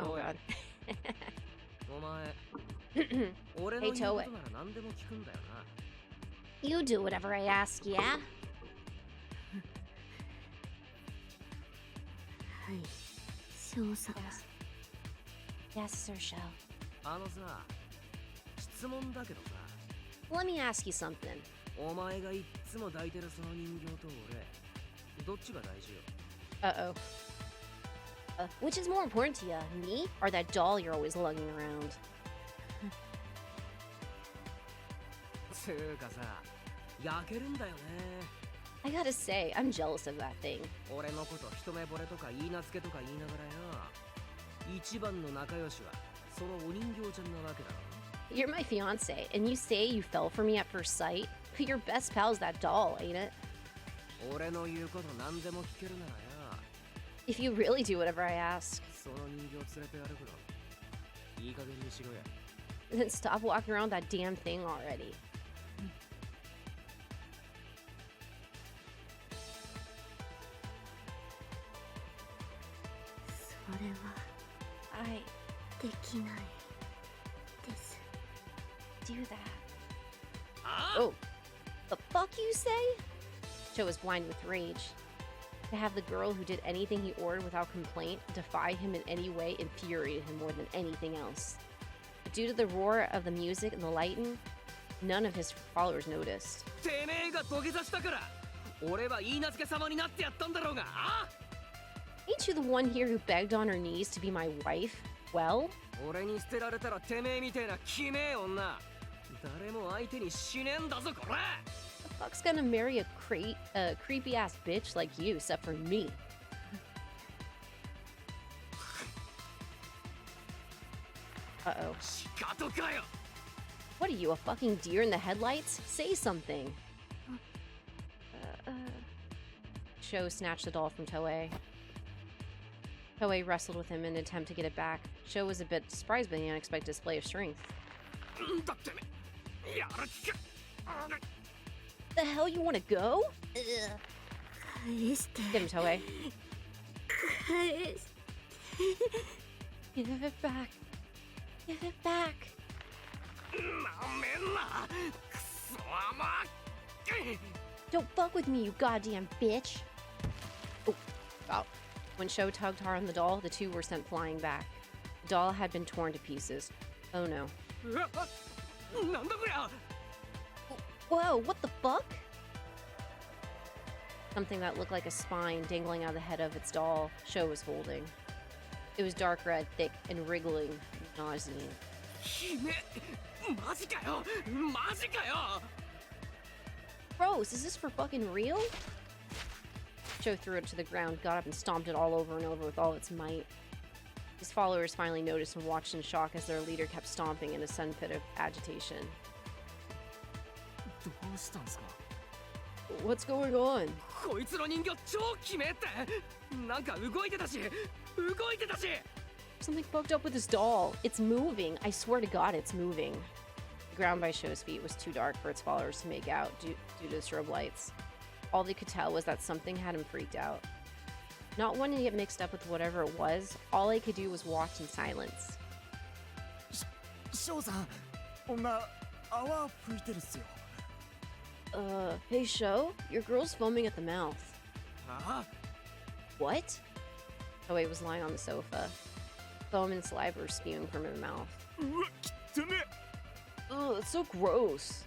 Oh god. Hey, Toei. You do whatever I ask, yeah? Yes. Yes, Sir Sho. Let me ask you something. Uh-oh. Which is more important to you, me or that doll you're always lugging around? I gotta say, I'm jealous of that thing. You're my fiance, and you say you fell for me at first sight? Your best pal's that doll, ain't it? If you really do whatever I ask, then stop walking around that damn thing already. I do that. Oh, the fuck you say? Joe was blind with rage. To have the girl who did anything he ordered without complaint defy him in any way infuriated him more than anything else. But due to the roar of the music and the lighting, none of his followers noticed. Ain't you the one here who begged on her knees to be my wife? Well? The fuck's gonna marry a creepy-ass bitch like you, except for me? Uh-oh. What are you, a fucking deer in the headlights? Say something! Sho snatched the doll from Toei. Toei wrestled with him in an attempt to get it back. Sho was a bit surprised by the unexpected display of strength. The hell you want to go? Get him, Toei. Give it back. Give it back. Don't fuck with me, you goddamn bitch. Oh, wow. When Sho tugged hard on the doll, the two were sent flying back. The doll had been torn to pieces. Oh no. Whoa, what the fuck? Something that looked like a spine dangling out of the head of its doll Sho was holding. It was dark red, thick, and wriggling, nauseating. Gross, is this for fucking real? Sho threw it to the ground, got up and stomped it all over and over with all its might. His followers finally noticed and watched in shock as their leader kept stomping in a sudden fit of agitation. What's going on? Something fucked up with this doll. It's moving. I swear to God, it's moving. The ground by Sho's feet was too dark for its followers to make out due to the strobe lights. All they could tell was that something had him freaked out. Not wanting to get mixed up with whatever it was, all I could do was watch in silence. Hey Sho, your girl's foaming at the mouth. What? Toei was lying on the sofa. Foam and saliva were spewing from her mouth. Ugh, it's so gross.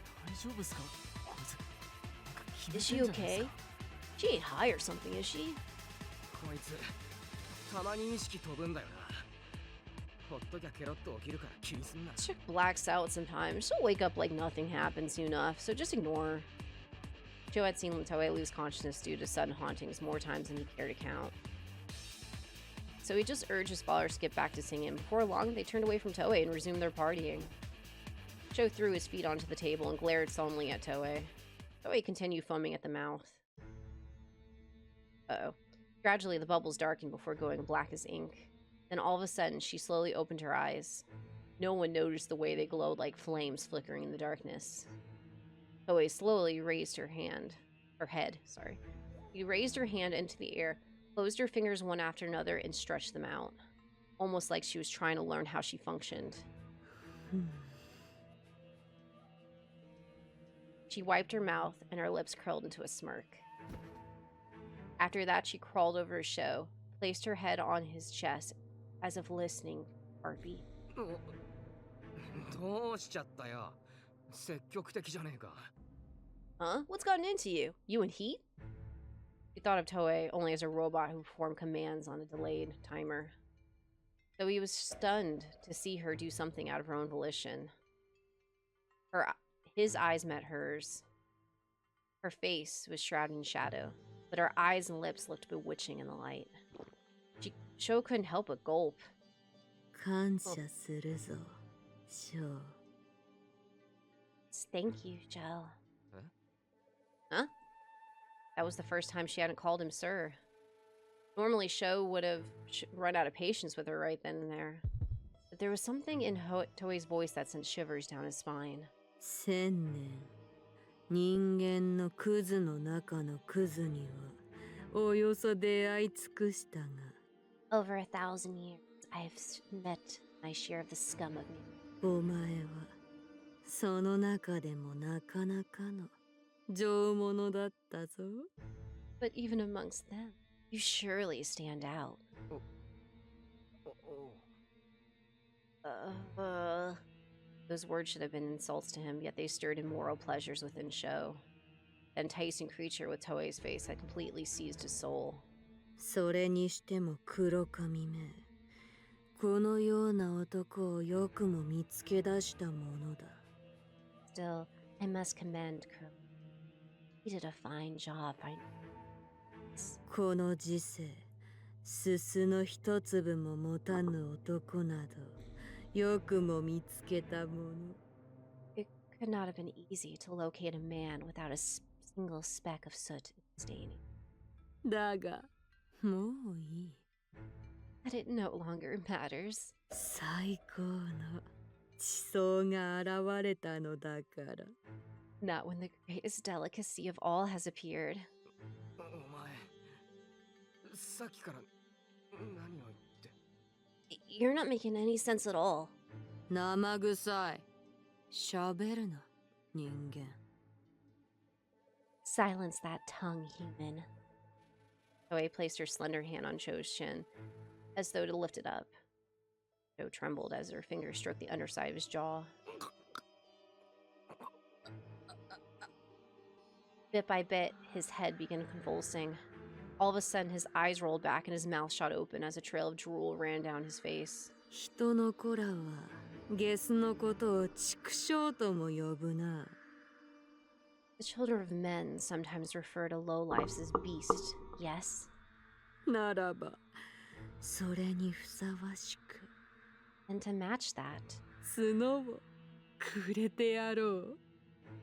Is she okay? She ain't high or something, is she? Chick blacks out sometimes. She'll wake up like nothing happened soon enough, so just ignore her. Joe had seen Toei lose consciousness due to sudden hauntings more times than he cared to count. So he just urged his followers to get back to singing. Before long, they turned away from Toei and resumed their partying. Joe threw his feet onto the table and glared sullenly at Toei. Toei continued foaming at the mouth. Uh-oh. Gradually, the bubbles darkened before going black as ink. Then all of a sudden, she slowly opened her eyes. No one noticed the way they glowed like flames flickering in the darkness. Toei slowly raised her head. She raised her hand into the air, closed her fingers one after another, and stretched them out. almost like she was trying to learn how she functioned. She wiped her mouth and her lips curled into a smirk. After that, she crawled over Sho, placed her head on his chest as if listening for a heartbeat. どうしちゃったよ。積極的じゃねえか。Huh? What's gotten into you? You in heat? He thought of Toei only as a robot who performed commands on a delayed timer. Though he was stunned to see her do something out of her own volition. His eyes met hers. Her face was shrouded in shadow, but her eyes and lips looked bewitching in the light. Sho couldn't help but gulp. 感謝するぞ、ショー。 Thank you, Joe. Huh? Huh? That was the first time she hadn't called him sir. Normally, Sho would have run out of patience with her right then and there. But there was something in Toei's voice that sent shivers down his spine. 千年、人間のクズの中のクズには、およそ出会い尽くしたが。Over 1,000 years, I've met my share of the scum of me. お前は、その中でもなかなかの上物だったぞ。But even amongst them, you surely stand out. Those words should have been insults to him, yet they stirred immoral pleasures within Sho. The enticing creature with Toei's face had completely seized his soul. それにしても黒髪め、このような男をよくも見つけ出したものだ。Still, I must commend Curly. He did a fine job. この時世、すすの一粒も持たぬ男など、よくも見つけたもの。It could not have been easy to locate a man without a single speck of soot staining. だが、もういい。But it no longer matters. 最高の地層が現れたのだから。Not when the greatest delicacy of all has appeared. お前、さっきから何を言って。You're not making any sense at all. 生臭い。喋るな、人間。Silence that tongue, human. Toei placed her slender hand on Sho's chin, as though to lift it up. Sho trembled as her fingers stroked the underside of his jaw. Bit by bit, his head began convulsing. All of a sudden, his eyes rolled back and his mouth shot open as a trail of drool ran down his face. 人の子らはゲスのことを畜生とも呼ぶな。The children of men sometimes refer to lowlifes as beasts, yes? ならば、それにふさわしく。And to match that, 角をくれてやろう。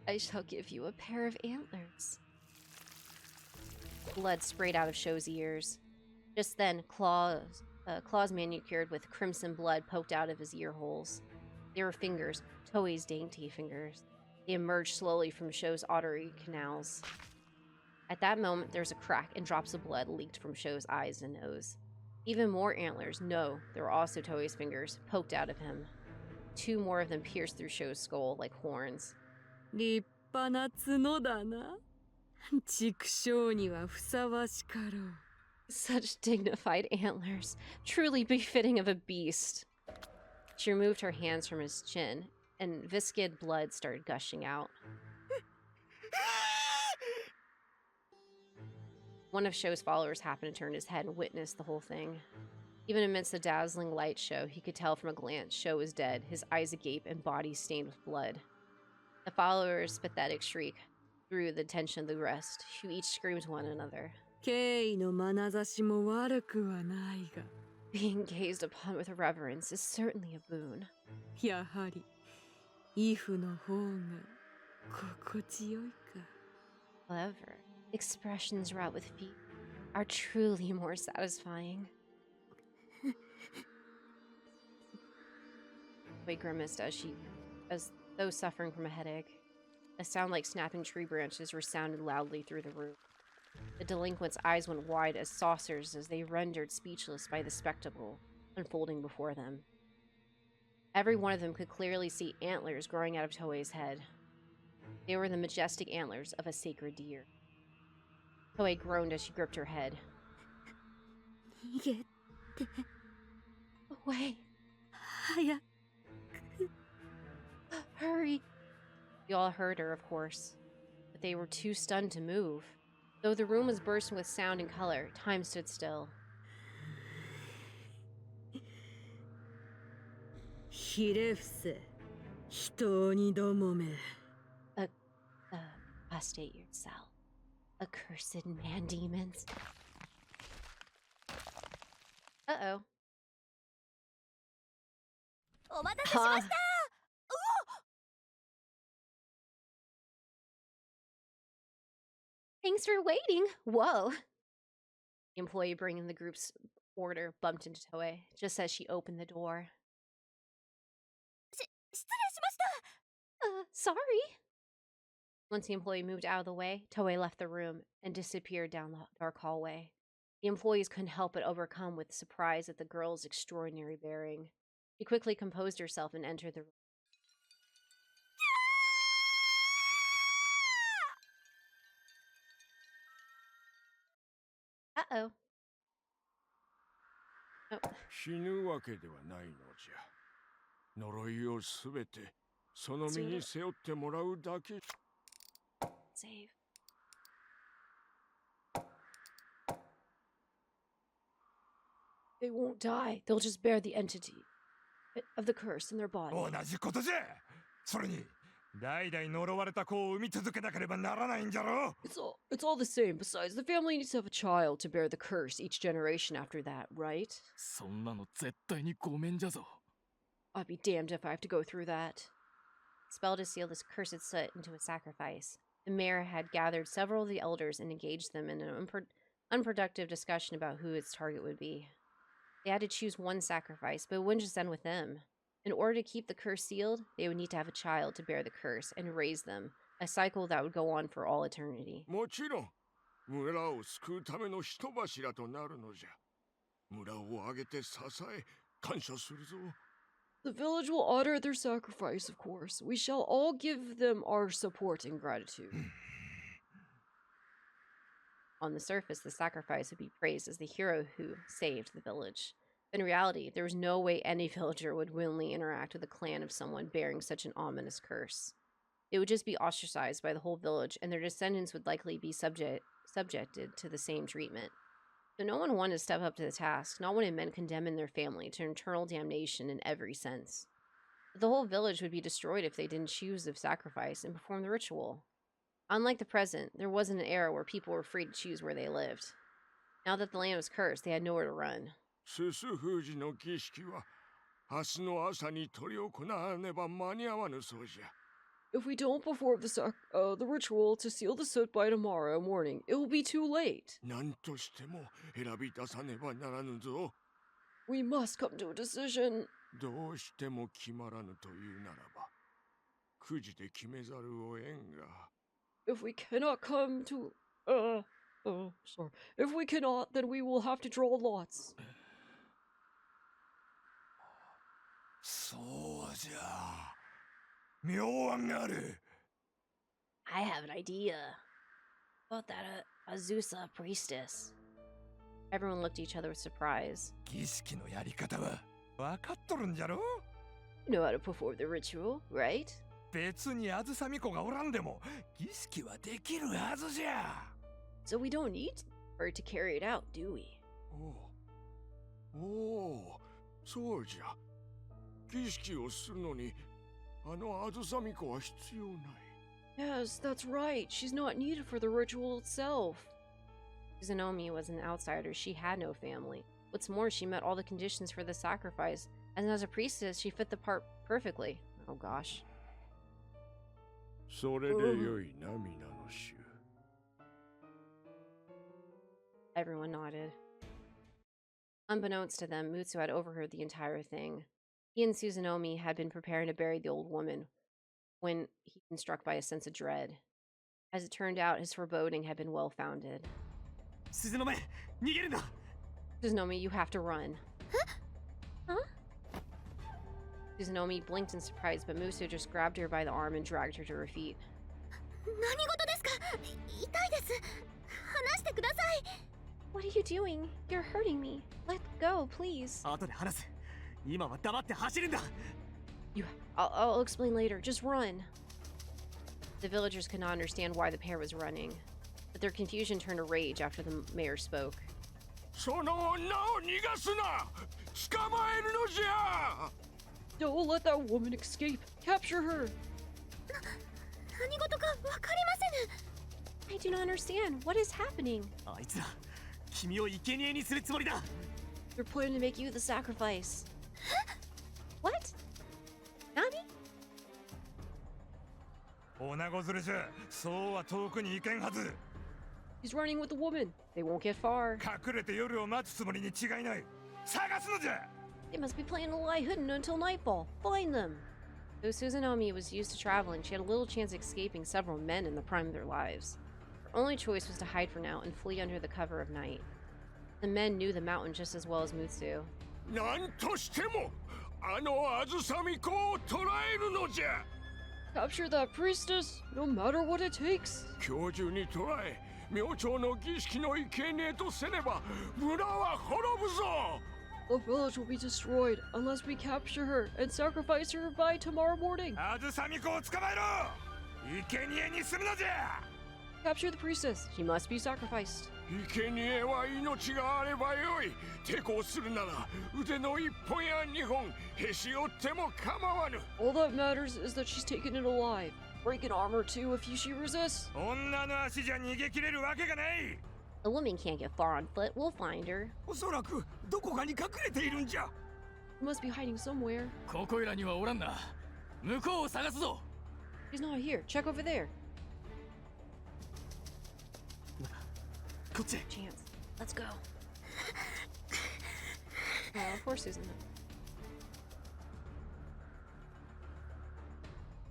I shall give you a pair of antlers. Blood sprayed out of Sho's ears. Just then, claws manicured with crimson blood poked out of his ear holes. They were fingers, Toei's dainty fingers. They emerged slowly from Sho's artery canals. At that moment, there was a crack and drops of blood leaked from Sho's eyes and nose. Even more antlers, no, there were also Toei's fingers, poked out of him. 2 more of them pierced through Sho's skull like horns. 立派な角だな。畜生にはふさわしかろう。Such dignified antlers, truly befitting of a beast. She removed her hands from his chin, and viscid blood started gushing out. One of Sho's followers happened to turn his head and witnessed the whole thing. Even amidst the dazzling light show, he could tell from a glance Sho was dead, his eyes agape and body stained with blood. The follower's pathetic shriek drew the attention of the rest, who each screamed to one another. 敬意の眼差しも悪くはないが。Being gazed upon with reverence is certainly a boon. やはり、イフの方が心地よいか。However, expressions wrought with fear are truly more satisfying. Wei grimaced as though suffering from a headache. A sound like snapping tree branches resounded loudly through the room. The delinquent's eyes went wide as saucers as they rendered speechless by the spectacle. unfolding before them. Every one of them could clearly see antlers growing out of Toei's head. They were the majestic antlers of a sacred deer. Toei groaned as she gripped her head. 逃げて Away! 早く Hurry! We all heard her, of course, but they were too stunned to move. Though the room was bursting with sound and color, time stood still. ひれ伏せ人鬼どもめ Prostate yourself. Accursed man demons. Uh-oh. お待たせしました Thanks for waiting. Whoa. The employee bringing the group's order bumped into Toei just as she opened the door. 失礼しました Sorry. Once the employee moved out of the way, Toei left the room and disappeared down the dark hallway. The employees couldn't help but overcome with surprise at the girl's extraordinary bearing. She quickly composed herself and entered the room. Uh-oh. Oh. 死ぬわけではないのじゃ。呪いをすべてその身に背負ってもらうだけ。Save. They won't die. They'll just bear the entity of the curse in their body. 同じことじゃ。それに代々呪われた子を産み続けなければならないんじゃろ。 It's all the same. Besides, the family needs to have a child to bear the curse each generation after that, right? そんなの絶対にごめんじゃぞ I'd be damned if I have to go through that. Spell to seal this cursed soot into a sacrifice. The mayor had gathered several of the elders and engaged them in an unproductive discussion about who its target would be. They had to choose one sacrifice, but it wouldn't just end with them. In order to keep the curse sealed, they would need to have a child to bear the curse and raise them, a cycle that would go on for all eternity. もちろん村を救うための人柱となるのじゃ。村を挙げて支え感謝するぞ。 The village will honor their sacrifice, of course. We shall all give them our support and gratitude. On the surface, the sacrifice would be praised as the hero who saved the village. In reality, there was no way any villager would willingly interact with a clan of someone bearing such an ominous curse. They would just be ostracized by the whole village, and their descendants would likely be subjected to the same treatment. So no one wanted to step up to the task, not when it meant condemning their family to eternal damnation in every sense. But the whole village would be destroyed if they didn't choose the sacrifice and perform the ritual. Unlike the present, there wasn't an era where people were free to choose where they lived. Now that the land was cursed, they had nowhere to run. すす封じの儀式は明日の朝に執り行わねば間に合わぬそうじゃ。 If we don't perform the ritual to seal the soot by tomorrow morning, it will be too late. 何としても選び出さねばならぬぞ。 We must come to a decision. どうしても決まらぬというならば、くじで決めざるを得んが。 If we cannot come to... sorry. If we cannot, then we will have to draw lots. そうじゃ。妙案がある。 I have an idea. About that ITZAH priestess. Everyone looked at each other with surprise. 儀式のやり方は分かっとるんじゃろ。 You know how to perform the ritual, right? 別にあずさみ子がおらんでも儀式はできるはずじゃ。 So we don't need her to carry it out, do we? おお、そうじゃ。儀式をするのに、あのあずさみ子は必要ない。 Yes, that's right. She's not needed for the ritual itself. Suzunomi was an outsider. She had no family. What's more, she met all the conditions for the sacrifice, and as a priestess, she fit the part perfectly. Oh gosh. それでよいな、皆の衆。 Everyone nodded. Unbeknownst to them, Mutsu had overheard the entire thing. He and Suzunomi had been preparing to bury the old woman when he'd been struck by a sense of dread. As it turned out, his foreboding had been well-founded. Suzunomi, 逃げるな。 Suzunomi, you have to run. Suzunomi blinked in surprise, but Musu just grabbed her by the arm and dragged her to her feet. 何事ですか？痛いです。話してください。 What are you doing? You're hurting me. Let go, please. 後で話す。今は黙って走るんだ。 I'll explain later. Just run. The villagers could not understand why the pair was running, but their confusion turned to rage after the mayor spoke. その女を逃がすな。捕まえるのじゃ。 Don't let that woman escape. Capture her. 何事かわかりませぬ。 I do not understand. What is happening? あいつら、君を生贄にするつもりだ。 They're planning to make you the sacrifice. What? Nani? 女子連れじゃそうは遠くに行けんはず。 He's running with the woman. They won't get far. 隠れて夜を待つつもりに違いない。探すのじゃ。 They must be planning to lie hidden until nightfall. Find them. Though Suzunomi was used to traveling, she had a little chance of escaping several men in the prime of their lives. Her only choice was to hide for now and flee under the cover of night. The men knew the mountain just as well as Mutsu. なんとしてもあのあずさみ子を捕らえるのじゃ。 Capture that priestess, no matter what it takes. 今日中に捕らえ、明朝の儀式の生贄とせねば村は滅ぶぞ。 The village will be destroyed unless we capture her and sacrifice her by tomorrow morning. あずさみ子を捕まえろ。生贄にするのじゃ。 Capture the priestess. She must be sacrificed. 生贄は命があればよい。抵抗するなら腕の一本や二本へし折っても構わぬ。 All that matters is that she's taken it alive. Break an arm or two if she resists. 女の足じゃ逃げ切れるわけがない。 The woman can't get far on foot. We'll find her. おそらくどこかに隠れているんじゃ。 She must be hiding somewhere. ここいらにはおらんな。向こうを探すぞ。 She's not here. Check over there. こっち。 Chance. Let's go. Oh, poor Susan.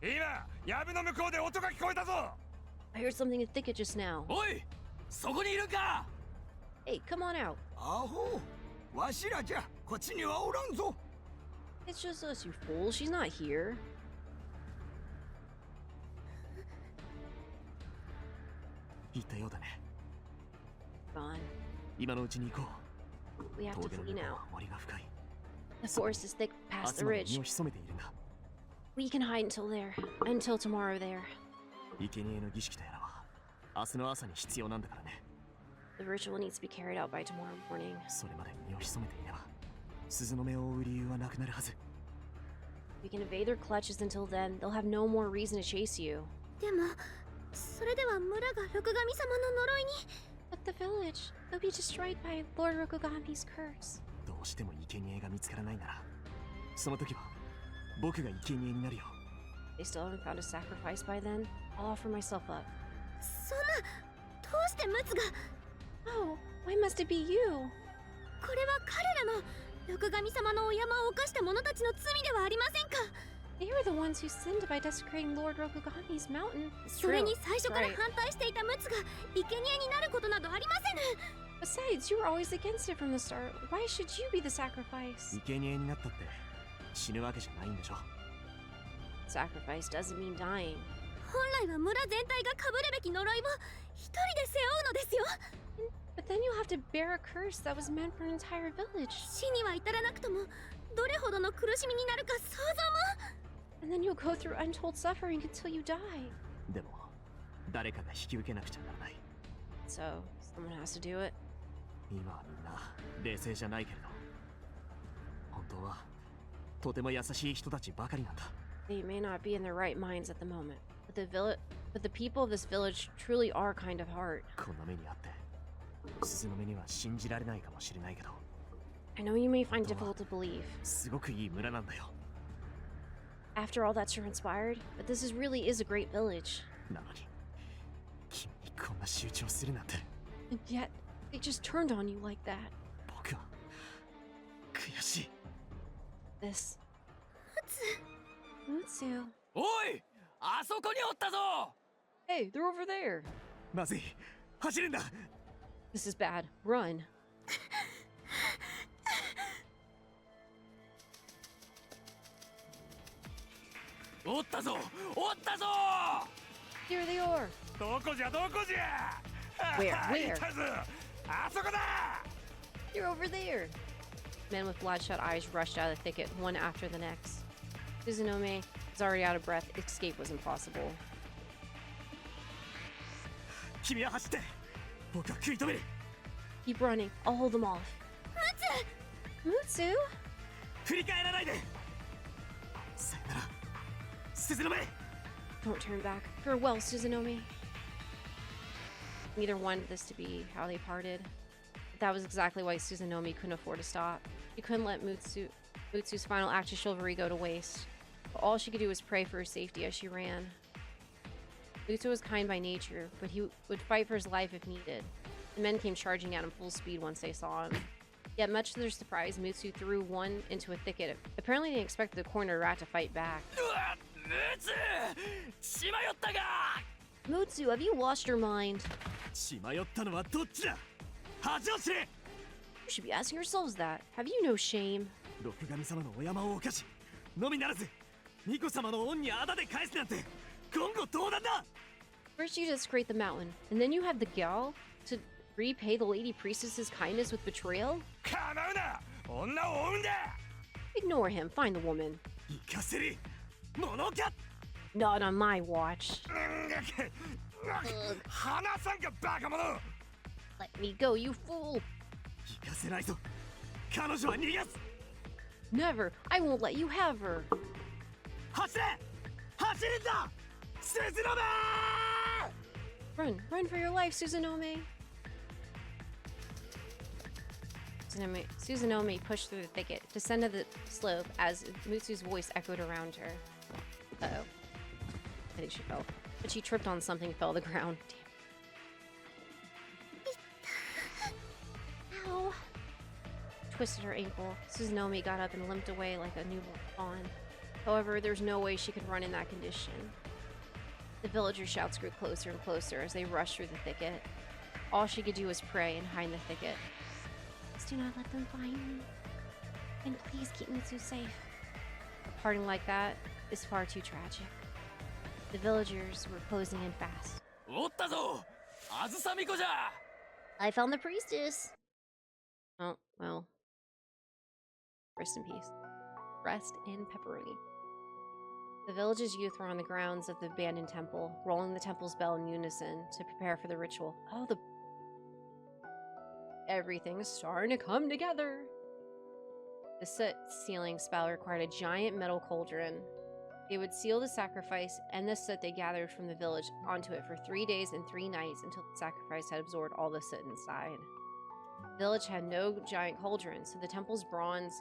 今、藪の向こうで音が聞こえたぞ。 I heard something in the thicket just now. おい、そこにいるか。 Hey, come on out. アホ、わしらじゃこっちにはおらんぞ。 It's just us, you fool. She's not here. 言ったようだね。 Gone. 今のうちに行こう。 We have to 峠の flee 向こう now. は森が深い。 The forest is thick 明 past 日 the まで ridge. 身を潜めているんだ。 We can hide until there. Until tomorrow there. 生贄の儀式とやらは明日の朝に必要なんだからね。 The ritual needs to be carried out by tomorrow morning. それまで身を潜めていれば鈴の目を追う理由はなくなるはず。 We can evade their clutches until then. They'll have no more reason to chase you. でも、それでは村が六神様の呪いに。 But the village, they'll be destroyed by Lord Rokugami's curse. どうしても生贄が見つからないなら、その時は僕が生贄になるよ。 They still haven't found a sacrifice by then. I'll offer myself up. そんな、どうしてムツが。 Oh, why must it be you? これは彼らの六神様のお山を犯した者たちの罪ではありませんか。 They were the ones who sinned by desecrating Lord Rokugami's mountain. それに最初から Right. 反対していたムツが生贄になることなどありませぬ。 Besides, you were always against it from the start. Why should you be the sacrifice? 生贄になったって死ぬわけじゃないんでしょ。 Sacrifice doesn't mean dying. 本来は村全体が被るべき呪いを一人で背負うのですよ。 But then you'll have to bear a curse that was meant for an entire village. 死には至らなくともどれほどの苦しみになるか想像も。 And then you'll go through untold suffering until you die. でも誰かが引き受けなくちゃならない。 So, someone has to do it. 今はみんな冷静じゃないけれど、本当はとても優しい人たちばかりなんだ。 They may not be in their right minds at the moment, but the people of this village truly are kind of heart. こんな目にあって鈴の目には信じられないかもしれないけど、 I know you may find difficult to believe. すごくいい村なんだよ。 After all that's transpired, but this really is a great village. なのに君にこんな仕打ちをするなんて。 And yet, they just turned on you like that. 僕は悔しい。 This. Mutsu. おい、あそこにおったぞ。 Hey, they're over there. まずい、走るんだ。 This is bad. Run. おったぞおったぞ Here they are. どこじゃどこじゃ Where? いたぞあそこだ You're over there. Men with bloodshot eyes rushed out of the thicket, one after the next. Suzunome was already out of breath. Escape was impossible. 君は走って僕は食い止める Keep running. I'll hold them off. Mutsu? 振り返らないでさよなら鈴の目 Don't turn back. Farewell, Suzunome. Neither wanted this to be how they parted. But that was exactly why Suzunome couldn't afford to stop. She couldn't let Mutsu's final act of chivalry go to waste. But all she could do was pray for her safety as she ran. Mutsu was kind by nature, but he would fight for his life if needed. The men came charging at him full speed once they saw him. Yet, much to their surprise, Mutsu threw one into a thicket. Apparently, they expected the cornered rat to fight back. 血迷ったが Mutsu, have you lost your mind? 血迷ったのはどっちだ恥を知れ You should be asking yourselves that. Have you no shame? 六神様のお山を犯しのみならず巫女様の恩にあだで返すなんて言語道断だ First you desecrate the mountain, and then you have the gall to repay the lady priestess's kindness with betrayal? かなうな女を追うんだ Ignore him, find the woman. 行かせるものか Not on my watch. 離さんかバカ者 Let me go, you fool. 行かせないぞ彼女は逃がす Never. I won't let you have her. 走れ走るんだ鈴の目 Run for your life, Suzunome. Suzunome pushed through the thicket, descended the slope as Mutsu's voice echoed around her. Uh-oh. I think she fell. But she tripped on something and fell to the ground. Damn. Ow. Twisted her ankle. Suzunome got up and limped away like a newborn fawn. However, there's no way she could run in that condition. The villagers' shouts grew closer and closer as they rushed through the thicket. All she could do was pray and hide in the thicket. Please do not let them find me. And please keep Mutsu safe. A parting like that is far too tragic. The villagers were closing in fast. おったぞあずさみこじゃ I found the priestess! Oh, well. Rest in peace. Rest in pepperoni. The village's youth were on the grounds of the abandoned temple, rolling the temple's bell in unison to prepare for the ritual. Oh, everything's starting to come together. The soot ceiling spell required a giant metal cauldron. They would seal the sacrifice and the soot they gathered from the village onto it for 3 days and 3 nights until the sacrifice had absorbed all the soot inside. The village had no giant cauldron, so the temple's bronze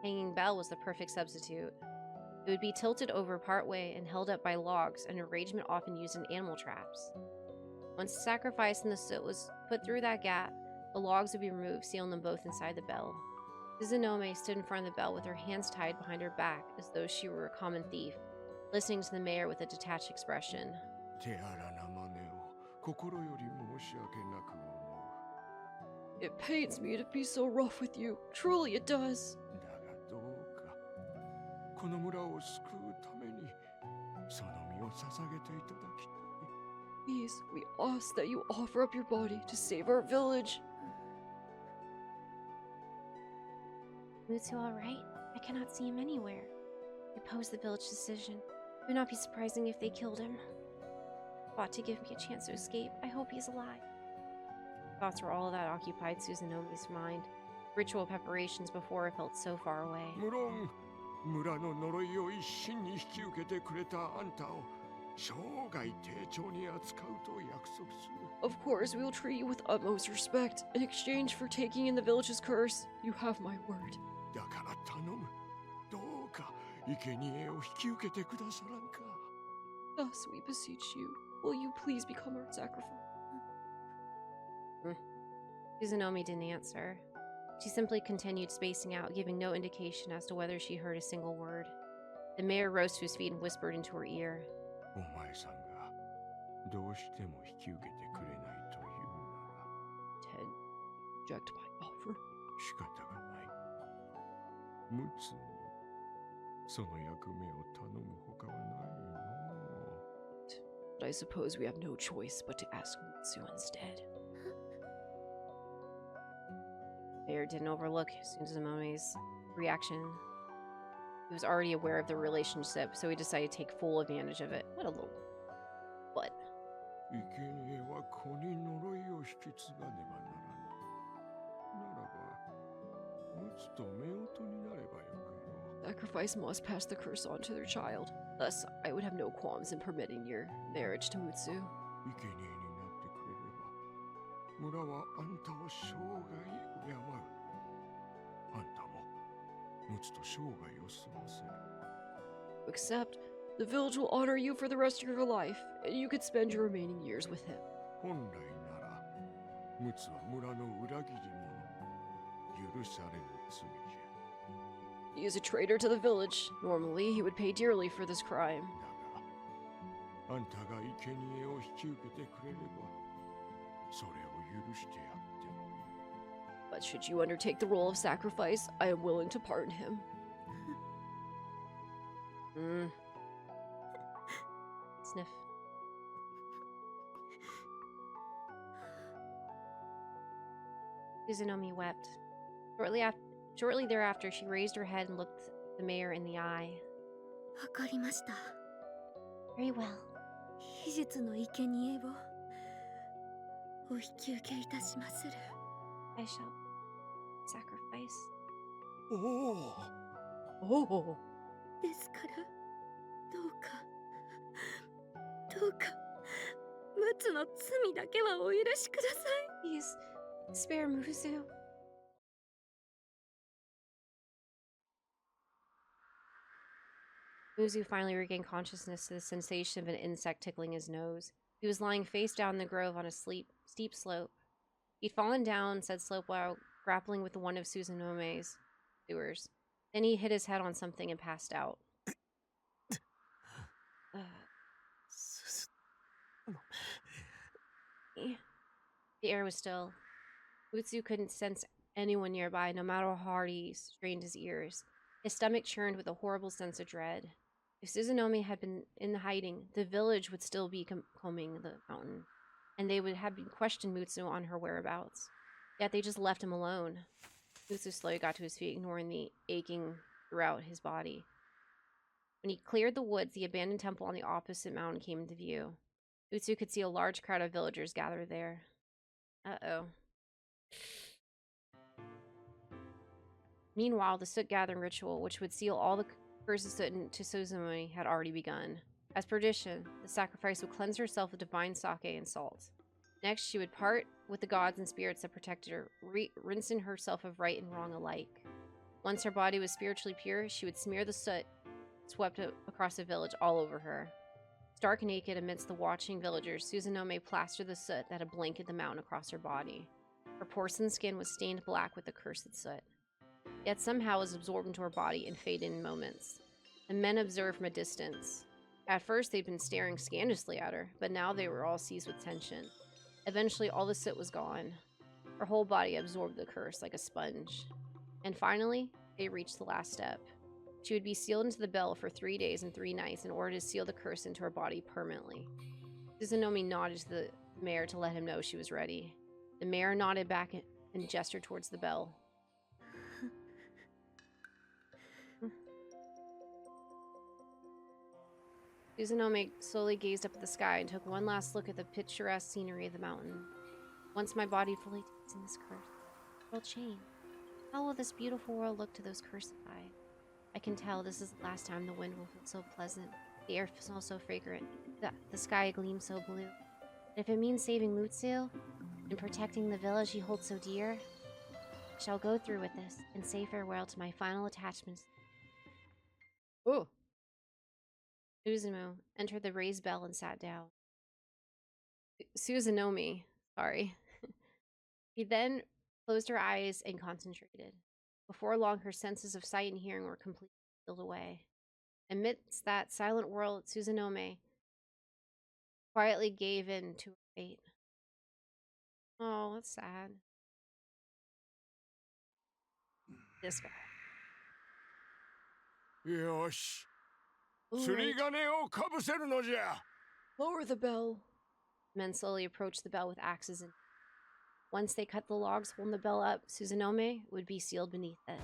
hanging bell was the perfect substitute. It would be tilted over partway and held up by logs, an arrangement often used in animal traps. Once the sacrifice and the soot was put through that gap, the logs would be removed, sealing them both inside the bell. Suzunome stood in front of the bell with her hands tied behind her back as though she were a common thief, listening to the mayor with a detached expression. 手荒な真似を心より申し訳なく思う。 It pains me to be so rough with you. Truly it does. だがどうかこの村を救うためにその身を捧げていただきたい。 Please, we ask that you offer up your body to save our village. Mutsu all right? I cannot see him anywhere. I oppose the village decision. It would not be surprising if they killed him. Fought to give me a chance to escape. I hope he's alive. Thoughts were all that occupied Suzunomi's mind. Ritual preparations before her felt so far away. 無論村の呪いを一身に引き受けてくれたあんたを生涯丁重に扱うと約束する。 Of course, we will treat you with utmost respect. In exchange for taking in the village's curse, you have my word. だから頼む。どうか生贄を引き受けてくださらんか。 Thus we beseech you. Will you please become our sacrifice? Suzunomi didn't answer. She simply continued spacing out, giving no indication as to whether she heard a single word. The mayor rose to his feet and whispered into her ear. お前さんがどうしても引き受けてくれないというなら Ted, reject my offer. 仕方がない。陸奥にその役目を頼むほかはないの。 But I suppose we have no choice but to ask Mutsu instead. Mayor didn't overlook Suzumome's reaction. He was already aware of the relationship, so he decided to take full advantage of it. What a little butt. 生贄は子に呪いを引き継がねばならぬ。ならば、ムツと夫婦になればよかろう。 Sacrifice must pass the curse on to their child. Thus, I would have no qualms in permitting your marriage to Mutsu. 生贄になってくれれば、村はあんたを生涯敬う。あんたもムツと生涯を過ごせる。 Except, the village will honor you for the rest of your life, and you could spend your remaining years with him. 本来なら、ムツは村の裏切り者。許されぬ罪じゃ。 He is a traitor to the village. Normally, he would pay dearly for this crime. だが、あんたが生贄を引き受けてくれれば、それを許してやってもいい。 But should you undertake the role of sacrifice, I am willing to pardon him. Sniff. Suzunomi wept. Shortly thereafter, she raised her head and looked the mayor in the eye. わかりました。 Very well. 秘術の生贄をお引き受けいたしまする。 I shall sacrifice. おお。 Oh. ですから、どうか、ムツの罪だけはお許しください。 Please, spare Musu. Muzu finally regained consciousness to the sensation of an insect tickling his nose. He was lying face down in the grove on a steep slope. He'd fallen down said slope while grappling with one of Suzunome's pursuers. Then he hit his head on something and passed out. The air was still. Mutsu couldn't sense anyone nearby, no matter how hard he strained his ears. His stomach churned with a horrible sense of dread. If Suzunomi had been in hiding, the village would still be combing the mountain, and they would have questioned Mutsu on her whereabouts. Yet they just left him alone. Mutsu slowly got to his feet, ignoring the aching throughout his body. When he cleared the woods, the abandoned temple on the opposite mountain came into view. Mutsu could see a large crowd of villagers gathered there. Uh-oh. Meanwhile, the soot gathering ritual, which would seal all the curses soot into Suzunomi, had already begun. As per tradition, the sacrifice would cleanse herself with divine sake and salt. Next, she would part with the gods and spirits that protected her, rinsing herself of right and wrong alike. Once her body was spiritually pure, she would smear the soot swept across the village all over her. Stark naked amidst the watching villagers, Suzunomi plastered the soot that had blanketed the mountain across her body. Her porcelain skin was stained black with the cursed soot. Yet somehow it was absorbed into her body and faded in moments. The men observed from a distance. At first they'd been staring scandalously at her, but now they were all seized with tension. Eventually all the soot was gone. Her whole body absorbed the curse like a sponge. And finally, they reached the last step. She would be sealed into the bell for 3 days and 3 nights in order to seal the curse into her body permanently. Suzunomi nodded to the mayor to let him know she was ready. The mayor nodded back and gestured towards the bell. Suzunomi slowly gazed up at the sky and took one last look at the picturesque scenery of the mountain. Once my body fully takes in this curse, it will change. How will this beautiful world look to those cursed eyes? I can tell this is the last time the wind will feel so pleasant, the air smells so fragrant, the sky gleams so blue. And if it means saving Mutsu and protecting the village he holds so dear, I shall go through with this and say farewell to my final attachments. Ooh. Suzunomi entered the raised bell and sat down. Suzunomi, sorry. He then closed her eyes and concentrated. Before long, her senses of sight and hearing were completely sealed away. Amidst that silent world, Suzunomi quietly gave in to her fate. Oh, that's sad. This guy. よし。 All 釣り right, 鐘をかぶせるのじゃ。 lower the bell. Men slowly approached the bell with axes and once they cut the logs holding the bell up, Susanome would be sealed beneath it.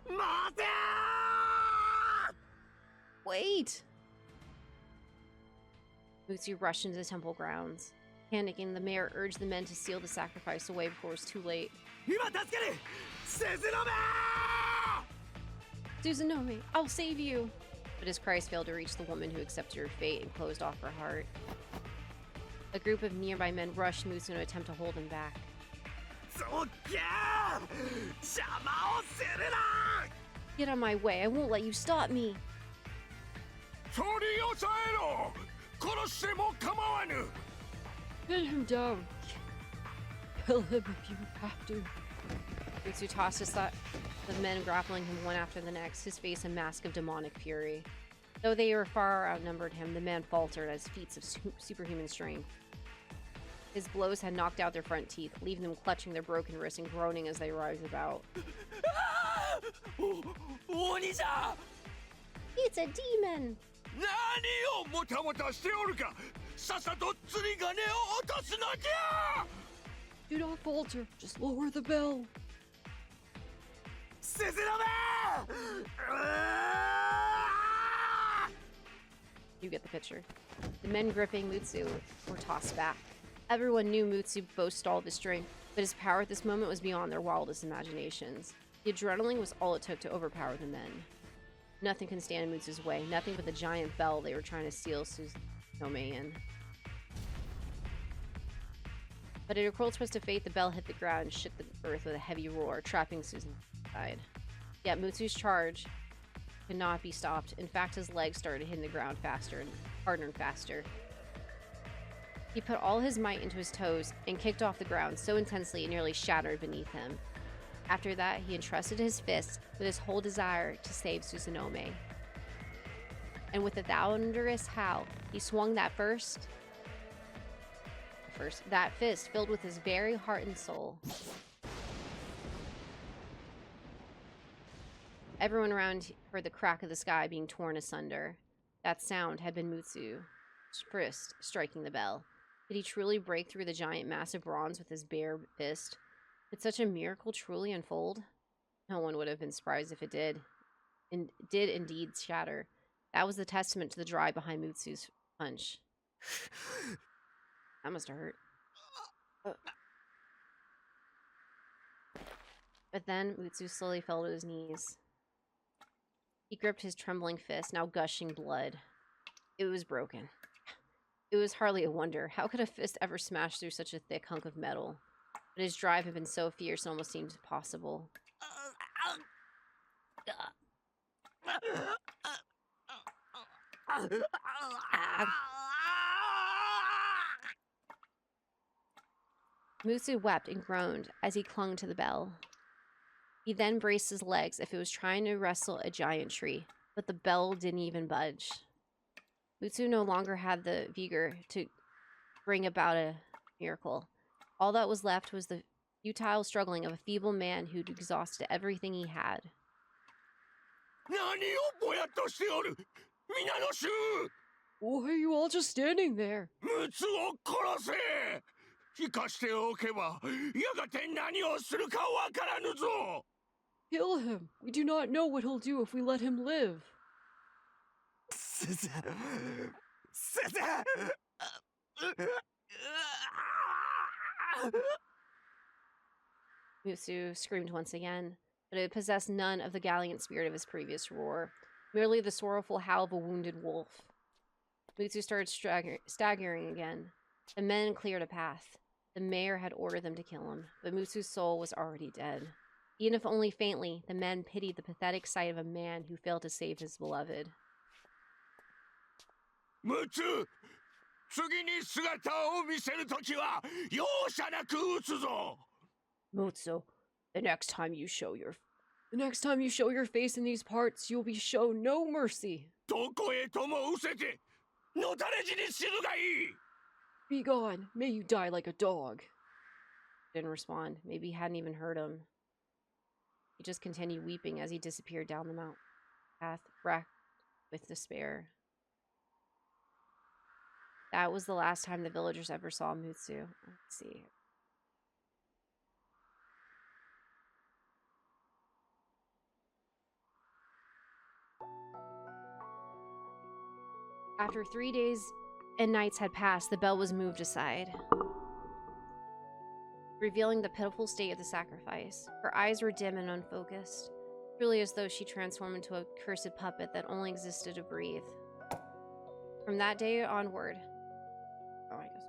待て Wait! Mutsu rushed into the temple grounds. Panicking, the mayor urged the men to seal the sacrifice away before it was too late. 今助ける鈴の目 Susanome, I'll save you! But his cries failed to reach the woman who accepted her fate and closed off her heart. A group of nearby men rushed Mutsu in an attempt to hold him back. ゾッキャー邪魔をするな Get on my way, I won't let you stop me! 取り押さえろ。殺しても構わぬ。 Pin him down. Kill him if you have to. Mutsu tossed the men grappling him one after the next, his face a mask of demonic fury. Though they were far outnumbered him, the man faltered as feats of superhuman strength. His blows had knocked out their front teeth, leaving them clutching their broken wrists and groaning as they writhed about. 鬼じゃ It's a demon! 何をもたもたしておるか。さっさと釣り鐘を落とすのじゃ。 Do not falter. Just lower the bell. 鈴の目 You get the picture. The men gripping Mutsu were tossed back. Everyone knew Mutsu boasted all of his strength, but his power at this moment was beyond their wildest imaginations. The adrenaline was all it took to overpower the men. Nothing can stand in Mutsu's way, nothing but the giant bell they were trying to seal Susanome in. But in a cruel twist of fate, the bell hit the ground and shook the earth with a heavy roar, trapping Susan inside. Yet Mutsu's charge could not be stopped. In fact, his legs started hitting the ground faster and harder and faster. He put all his might into his toes and kicked off the ground so intensely it nearly shattered beneath him. After that, he entrusted his fists with his whole desire to save Susanome. And with a thunderous howl, he swung that fist filled with his very heart and soul. Everyone around heard the crack of the sky being torn asunder. That sound had been Mutsu's fist striking the bell. Did he truly break through the giant mass of bronze with his bare fist? Did such a miracle truly unfold? No one would have been surprised if it did. And did indeed shatter. That was the testament to the drive behind Mutsu's punch. That must have hurt. But then Mutsu slowly fell to his knees. He gripped his trembling fist, now gushing blood. It was broken. It was hardly a wonder. How could a fist ever smash through such a thick hunk of metal? But his drive had been so fierce it almost seemed impossible. Mutsu wept and groaned as he clung to the bell. He then braced his legs if it was trying to wrestle a giant tree, but the bell didn't even budge. Mutsu no longer had the vigor to bring about a miracle. All that was left was the futile struggling of a feeble man who'd exhausted everything he had. 何をぼやっとしておる。皆の衆。 Why are you all just standing there? ムツを殺せ。生かしておけば、やがて何をするかわからぬぞ。 Kill him. We do not know what he'll do if we let him live. 鈴 Mutsu screamed once again, but it possessed none of the gallant spirit of his previous roar, merely the sorrowful howl of a wounded wolf. Mutsu started staggering again. The men cleared a path. The mayor had ordered them to kill him, but Mutsu's soul was already dead. Even if only faintly, the men pitied the pathetic sight of a man who failed to save his beloved. ムツ、次に姿を見せるときは容赦なく撃つぞ。 Mutsu, the next time you show your face in these parts, you'll be shown no mercy. どこへとも失せて、のたれ死にするがいい。 Be gone. May you die like a dog. didn't respond. Maybe he hadn't even heard him. He just continued weeping as he disappeared down the mountain. path racked with despair. That was the last time the villagers ever saw Mutsu. Let's see. After 3 days and nights had passed, the bell was moved aside, revealing the pitiful state of the sacrifice. Her eyes were dim and unfocused, truly as though she transformed into a cursed puppet that only existed to breathe. From that day onward... Oh, I guess...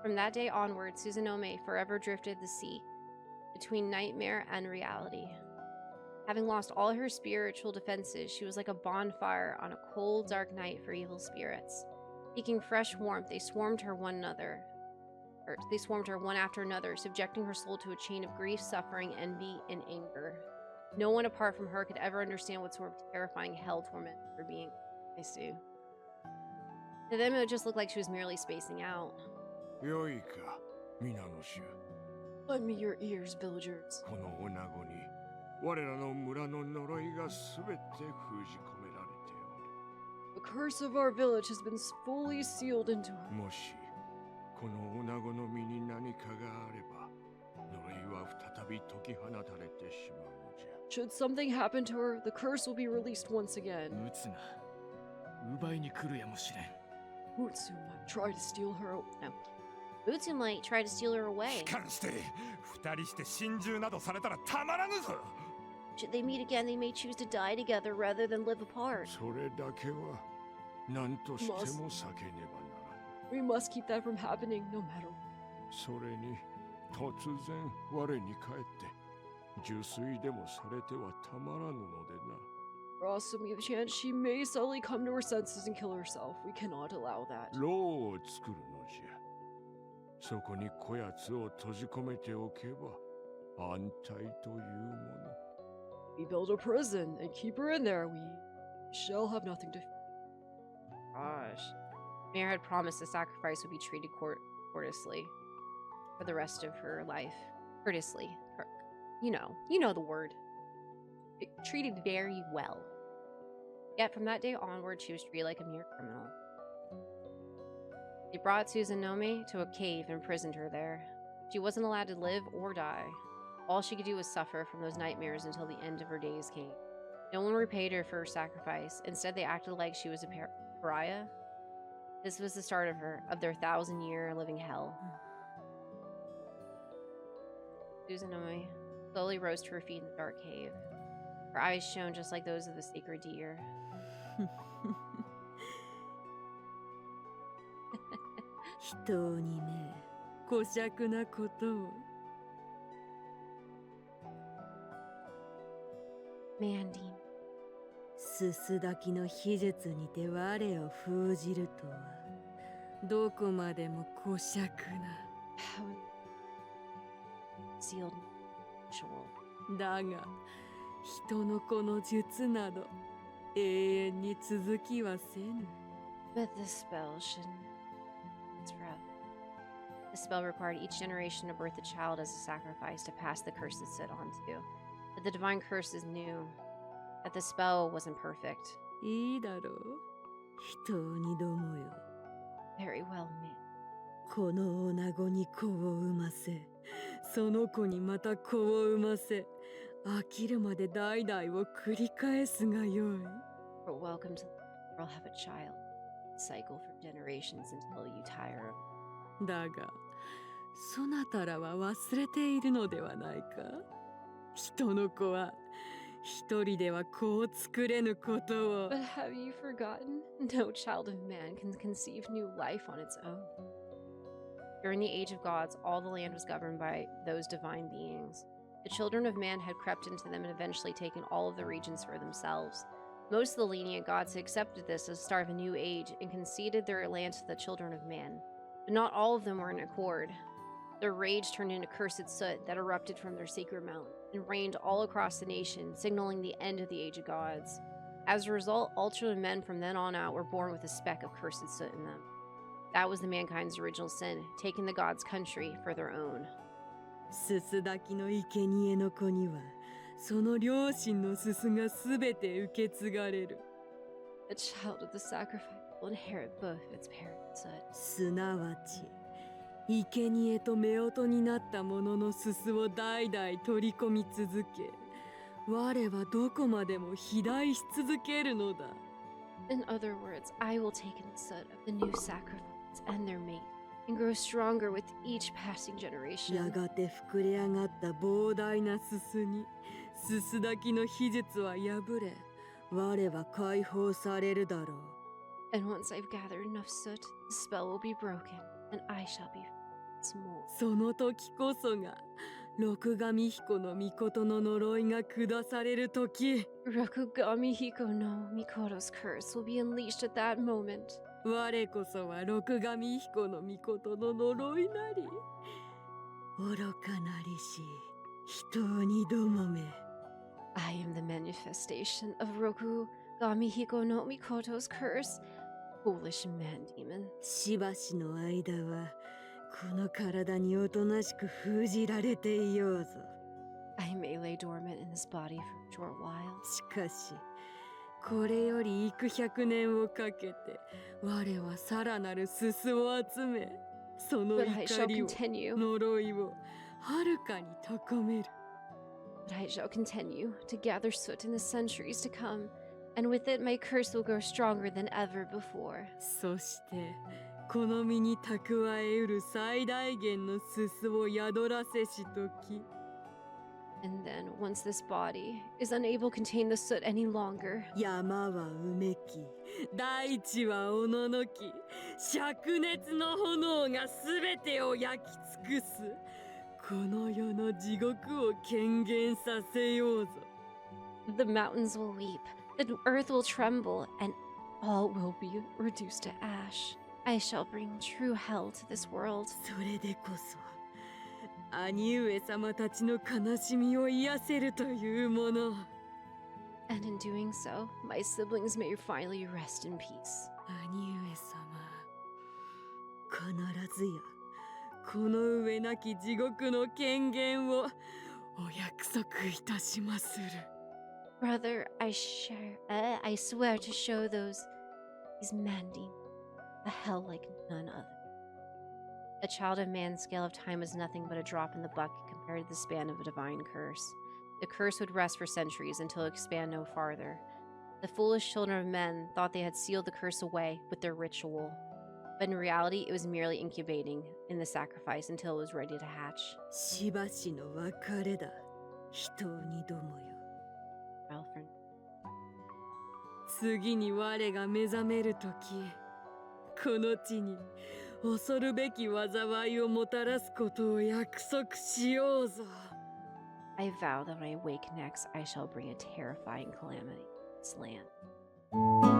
From that day onward, Susanome forever drifted the sea between nightmare and reality. Having lost all her spiritual defenses, she was like a bonfire on a cold, dark night for evil spirits. Seeking fresh warmth, they swarmed her one after another, subjecting her soul to a chain of grief, suffering, envy, and anger. No one apart from her could ever understand what sort of terrifying hell torment for being. I see. To them, it would just look like she was merely spacing out. よいか、皆の衆。 Lend me your ears, villagers. この女子に我らの村の呪いがすべて封じ込められておる。 The curse of our village has been fully sealed into her. もしこの女子の身に何かがあれば、呪いは再び解き放たれてしまうのじゃ。 Should something happen to her, the curse will be released once again. ムツが奪いに来るやもしれん。 Mutsu might try to steal her. No. Mutsu might try to steal her away. 関して二人して心中などされたらたまらぬぞ。 Should they meet again, they may choose to die together rather than live apart. それだけは何としても避けねばならぬ。 We must keep that from happening, no matter. それに突然我に返って受水でもされてはたまらぬのでな。 For us to meet the chance, she may suddenly come to her senses and kill herself. We cannot allow that. 牢を作るのじゃ。そこにこやつを閉じ込めておけば安泰というもの。 We build a prison and keep her in there. We shall have nothing to. Gosh. Mare had promised the sacrifice would be treated courteously for the rest of her life. Courteously. You know the word. Treated very well. Yet from that day onward, she was treated like a mere criminal. They brought Susanome to a cave and imprisoned her there. She wasn't allowed to live or die. All she could do was suffer from those nightmares until the end of her days came. No one repaid her for her sacrifice. Instead, they acted like she was a pariah. This was the start of their 1,000-year living hell. Susanome slowly rose to her feet in the dark cave. Her eyes shone just like those of the sacred deer. 人にね、小酌なことを。 Mandy. すすだきの秘術にて我を封じるとは、どこまでも小酌な。 Sealed. だが、人の子の術など永遠に続きはせぬ。 But the spell should. It's rough. The spell required each generation to birth a child as a sacrifice to pass the curse it set onto. But the divine curses knew that the spell wasn't perfect. いいだろう。人にどもよ。 Very well, made. この女子に子を産ませ、その子にまた子を産ませ、飽きるまで代々を繰り返すがよい。 But welcome to the world, have a child. Cycle for generations until you tire of. だが、そなたらは忘れているのではないか。人の子は一人では子を作れぬことを。 But have you forgotten? No child of man can conceive new life on its own. During the age of gods, all the land was governed by those divine beings. The children of man had crept into them and eventually taken all of the regions for themselves. Most of the lenient gods had accepted this as the start of a new age and conceded their land to the children of man. But not all of them were in accord. Their rage turned into cursed soot that erupted from their sacred mountain and rained all across the nation, signaling the end of the age of gods. As a result, all children of men from then on out were born with a speck of cursed soot in them. That was the mankind's original sin, taking the gods' country for their own. すすだきの生贄の子にはその両親のすすがすべて受け継がれる。 A child of the sacrifice will inherit both of its parents' soot. すなわち生贄と夫婦になった者のすすを代々取り込み続け、我はどこまでも肥大し続けるのだ。 In other words, I will take in the soot of the new sacrifice and their mate, and grow stronger with each passing や generation. がて膨れ上がった膨大なすすにすすだきの秘術は破れ、我は解放されるだろう。 And once I've gathered enough soot, the spell will be broken, and I shall be once more. その時こそが六神彦の御の呪いが下される時。 Rokugami no Mikoto's curse will be unleashed at that moment. 我こそは六神彦の御の呪いなり、愚かなりし人にどもめ。 I am the manifestation of Rokugami no Mikoto's curse. Foolish man demon. しばしの間はこの体におとなしく封じられていようぞ。 I may lay dormant in this body for a short while. しかしこれより幾百年をかけて我はさらなるすすを集め、その But I 怒 shall りを continue. 呪いをはるかに高める。 But I shall continue to gather soot in the centuries to come, and with it my curse will grow stronger than ever before. そしてこの身に蓄えうる最大限のすすを宿らせしとき、 And then, once this body is unable to contain the soot any longer, 山はうめき、大地はおののき、灼熱の炎がすべてを焼き尽くす。この世の地獄を顕現させようぞ。 the mountains will weep, the earth will tremble, and all will be reduced to ash. I shall bring true hell to this world. それでこそ兄上様たちの悲しみを癒せるというもの。 And in doing so, my siblings may finally rest in peace. 兄上様、必ずやこの上なき地獄の権限をお約束いたしまする。 Brother, I swear to show these Mandy a hell like none other. A child of man's scale of time was nothing but a drop in the bucket compared to the span of a divine curse. The curse would rest for centuries until it expand no farther. The foolish children of men thought they had sealed the curse away with their ritual, but in reality it was merely incubating in the sacrifice until it was ready to hatch. しばしの別れだ、人にどもよ。 Alfred. 次に我が目覚めるとき、この地に恐るべき災いをもたらすことを約束しようぞ。 I vow that when I wake next, I shall bring a terrifying calamity to this land.